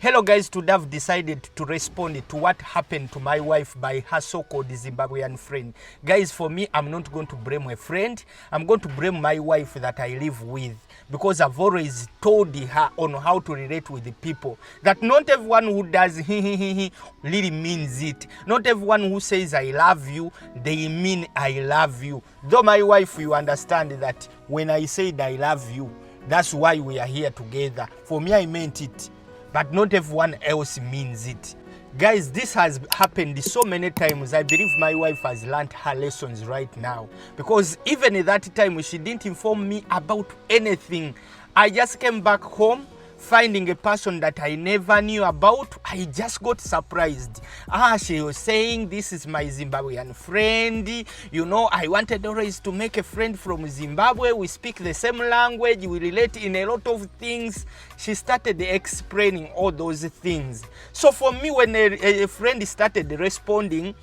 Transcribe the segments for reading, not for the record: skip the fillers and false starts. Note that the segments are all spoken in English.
Hello guys, today I've decided to respond to what happened to my wife by her so-called Zimbabwean friend. Guys, for me, I'm not going to blame a friend. I'm going to blame my wife that I live with, because I've always told her on how to relate with the people. That not everyone who does really means it. Not everyone who says I love you, they mean I love you. Though my wife, you understand that when I said I love you, that's why we are here together. For me, I meant it. But not everyone else means it. Guys, this has happened so many times. I believe my wife has learned her lessons right now. Because even at that time, she didn't inform me about anything. I just came back home, finding a person that I never knew about. I just got surprised. She was saying, this is my Zimbabwean friend. You know, I wanted always to make a friend from Zimbabwe. We speak the same language. We relate in a lot of things. She started explaining all those things. So for me, when a friend started responding,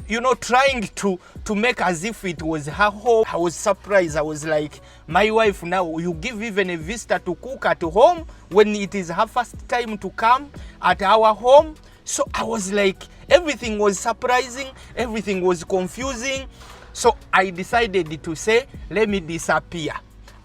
you know, trying to make as if it was her home, I was surprised. I was like, my wife, now you give even a visitor to cook at home when it is her first time to come at our home. So I was like, everything was surprising, everything was confusing. So I decided to say, let me disappear.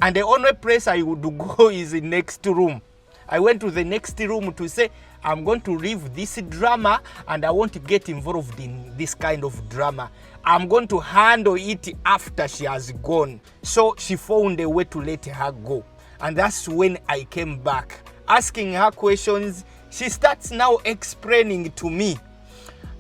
And the only place I would go is the next room. I went to the next room to say, I'm going to leave this drama and I want to get involved in this kind of drama. I'm going to handle it after she has gone. So she found a way to let her go. And that's when I came back, asking her questions. She starts now explaining to me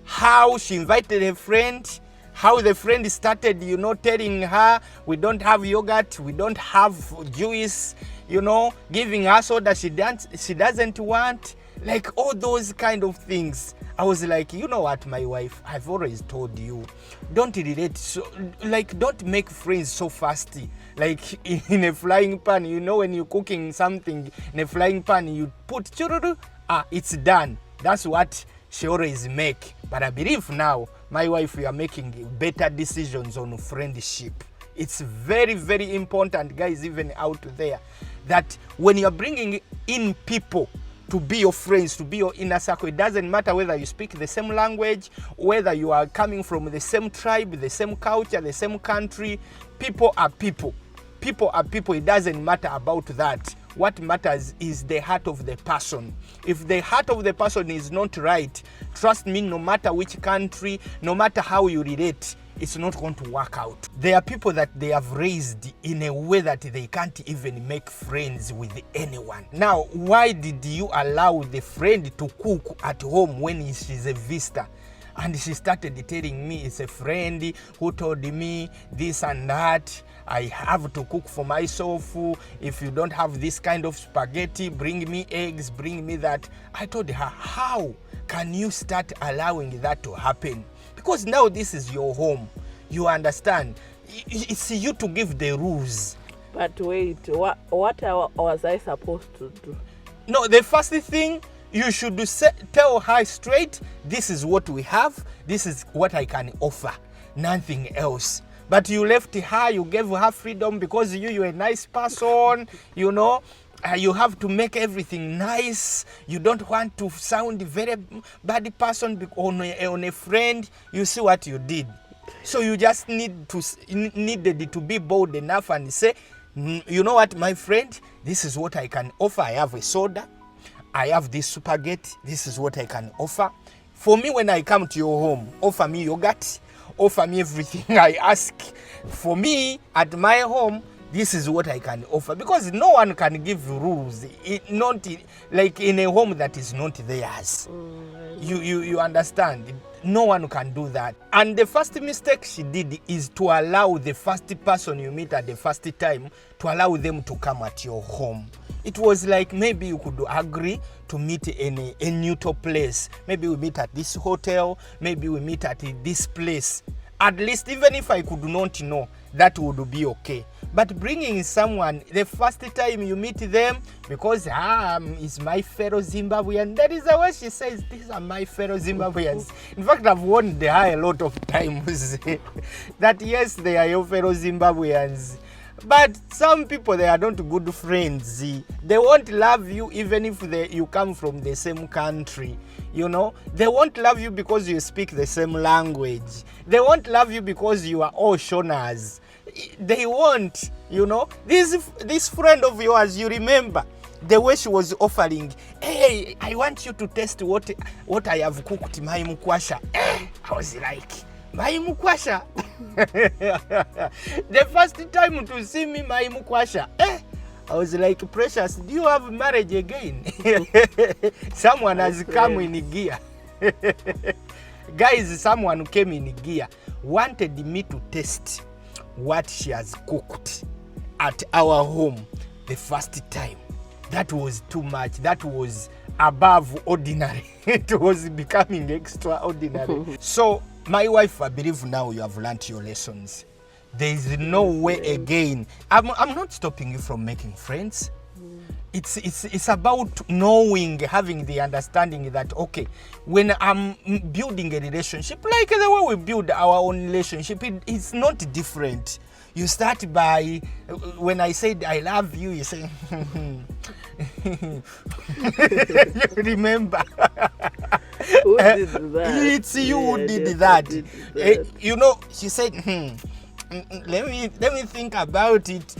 how she invited a friend, how the friend started, you know, telling her, we don't have yogurt, we don't have juice, you know, giving her soda she doesn't want, like all those kind of things. I was like, you know what, my wife, I've always told you, don't relate so, like, don't make friends so fast. Like in a flying pan, you know, when you're cooking something in a flying pan, you put chururu, it's done. That's what she always make. But I believe now, my wife, we are making better decisions on friendship. It's very, very important, guys, even out there, that when you're bringing in people to be your friends, to be your inner circle, it doesn't matter whether you speak the same language, whether you are coming from the same tribe, the same culture, the same country. People are people. People are people. It doesn't matter about that. What matters is the heart of the person. If the heart of the person is not right, trust me, no matter which country, no matter how you relate, it's not going to work out. There are people that they have raised in a way that they can't even make friends with anyone. Now, why did you allow the friend to cook at home when she's a visitor? And she started telling me it's a friend who told me this and that. I have to cook for myself. If you don't have this kind of spaghetti, bring me eggs, bring me that. I told her, how can you start allowing that to happen? Because now this is your home. You understand? It's you to give the rules. But wait, what was I supposed to do? No, the first thing, you should tell her straight, this is what we have, this is what I can offer, nothing else. But you left her, you gave her freedom because you're a nice person, you know. You have to make everything nice. You don't want to sound very bad person on a friend. You see what you did. So you just needed to be bold enough and say, you know what, my friend, this is what I can offer. I have a soda. I have this spaghetti. This is what I can offer. For me, when I come to your home, offer me yogurt. Offer me everything I ask. For me, at my home, this is what I can offer. Because no one can give rules, not like in a home that is not theirs. You understand? No one can do that. And the first mistake she did is to allow the first person you meet at the first time, to allow them to come at your home. It was like maybe you could agree to meet in a neutral place. Maybe we meet at this hotel, maybe we meet at this place. At least, even if I could not know, that would be okay. But bringing someone the first time you meet them, because it's my fellow Zimbabwean, that is the way she says, these are my fellow Zimbabweans. In fact, I've warned her a lot of times that yes, they are your fellow Zimbabweans. But some people, they are not good friends. They won't love you even if you come from the same country. You know, they won't love you because you speak the same language. They won't love you because you are all Shoners. They won't, you know. This friend of yours, you remember the way she was offering, hey, I want you to taste what I have cooked, my mukwasha. I was like, my mukwasha. The first time to see me, my mukwasha. I was like, Precious, do you have marriage again? Someone has come in gear. Guys, someone who came in gear wanted me to taste what she has cooked at our home the first time. That was too much. That was above ordinary. It was becoming extraordinary. So, my wife, I believe now you have learnt your lessons. There is no way again. I'm not stopping you from making friends. It's about knowing, having the understanding that, okay, when I'm building a relationship, like the way we build our own relationship, it's not different. You start by, when I said I love you, you say, you remember. Who did that? It's you who did that. You know, she said, let me think about it.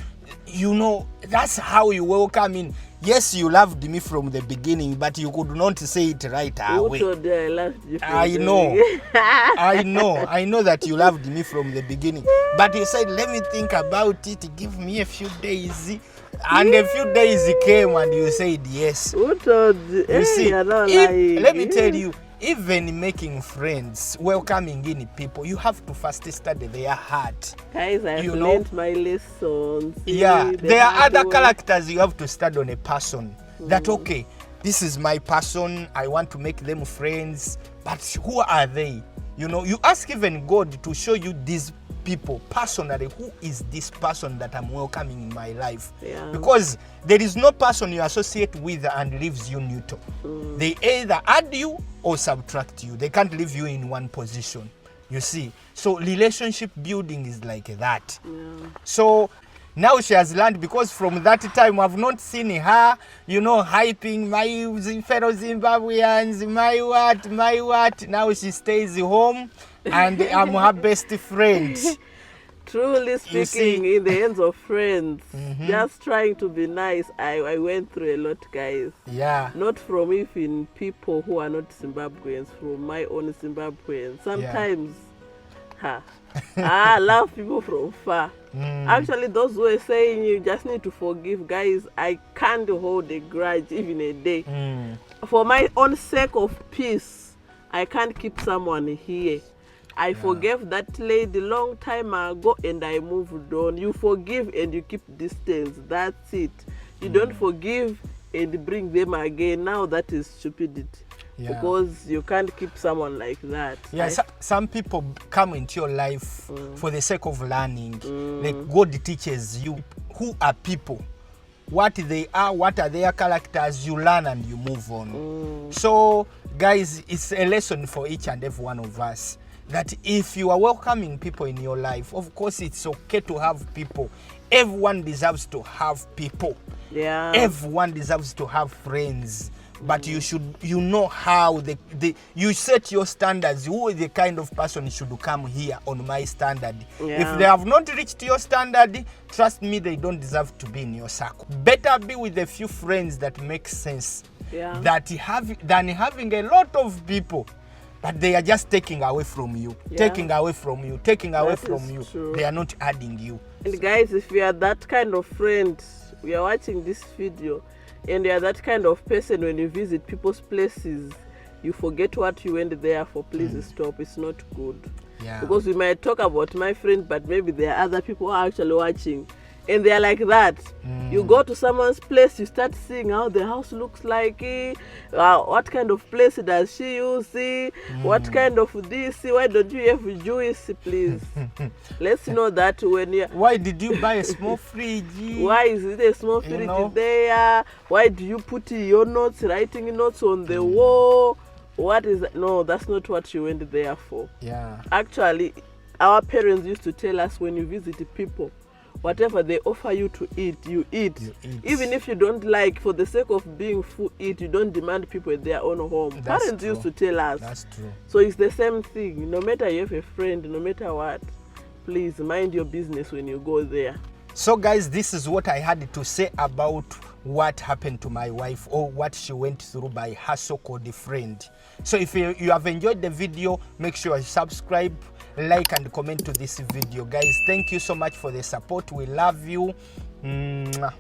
You know, that's how you welcome in. Yes, you loved me from the beginning, but you could not say it right away. Who told you I loved you from I the know. beginning? I know that you loved me from the beginning. But you said, let me think about it. Give me a few days. And a few days came and you said yes. Who told you? You see, You're not lying. let me tell you, even making friends, welcoming in people, you have to first study their heart. Guys, I've You know? learned my lessons. Yeah, The there are hard other way. characters you have to study on a person. That, okay, this is my person, I want to make them friends, but who are they? You know, you ask even God to show you these people personally. Who is this person that I'm welcoming in my life? Yeah. Because there is no person you associate with and leaves you neutral. They either add you or subtract you. They can't leave you in one position. You see, so relationship building is like that. So now she has learned, because from that time I've not seen her, you know, hyping my fellow Zimbabweans, my what. Now she stays home and I'm her best friend. Truly You see? speaking, in the hands of friends, just trying to be nice, I went through a lot, guys. Yeah. Not from even people who are not Zimbabweans, from my own Zimbabweans. Sometimes, I love people from far. Actually, those who are saying you just need to forgive, guys, I can't hold a grudge even a day. For my own sake of peace, I can't keep someone here. I forgave that lady long time ago and I moved on. You forgive and you keep distance. That's it. You don't forgive and bring them again. Now that is stupidity. Yeah. Because you can't keep someone like that. Yeah, some people come into your life for the sake of learning. Like God teaches you who are people, what they are, what are their characters. You learn and you move on. So, guys, it's a lesson for each and every one of us, that if you are welcoming people in your life, of course it's okay to have people. Everyone deserves to have people. Yeah. Everyone deserves to have friends. But you know how you set your standards. Who is the kind of person should come here on my standard? Yeah. If they have not reached your standard, trust me, they don't deserve to be in your circle. Better be with a few friends that make sense than having a lot of people, but they are just taking away from you, taking away from you, taking away from you. True. They are not adding you. And guys, if you are that kind of friend, we are watching this video, and you are that kind of person, when you visit people's places, you forget what you went there for. Please stop. It's not good. Yeah. Because we might talk about my friend, but maybe there are other people who are actually watching, and they are like that. You go to someone's place, you start seeing how the house looks like, what kind of place does she use, what kind of this, why don't you have juice, please. Let's know that when you... Why did you buy a small fridge? Why is it a small fridge there? Why do you put your notes, writing notes on the wall? What is that? No, that's not what you went there for. Yeah. Actually, our parents used to tell us, when you visit people, whatever they offer you to eat, you eat. Even if you don't like, for the sake of being full, eat. You don't demand people in their own home. That's Parents true. used to tell us. That's true. So it's the same thing. No matter you have a friend, no matter what, please mind your business when you go there. So guys, this is what I had to say about what happened to my wife, or what she went through by her so-called friend. So if you have enjoyed the video, make sure you subscribe, like and comment to this video. Guys, thank you so much for the support. We love you. Mwah.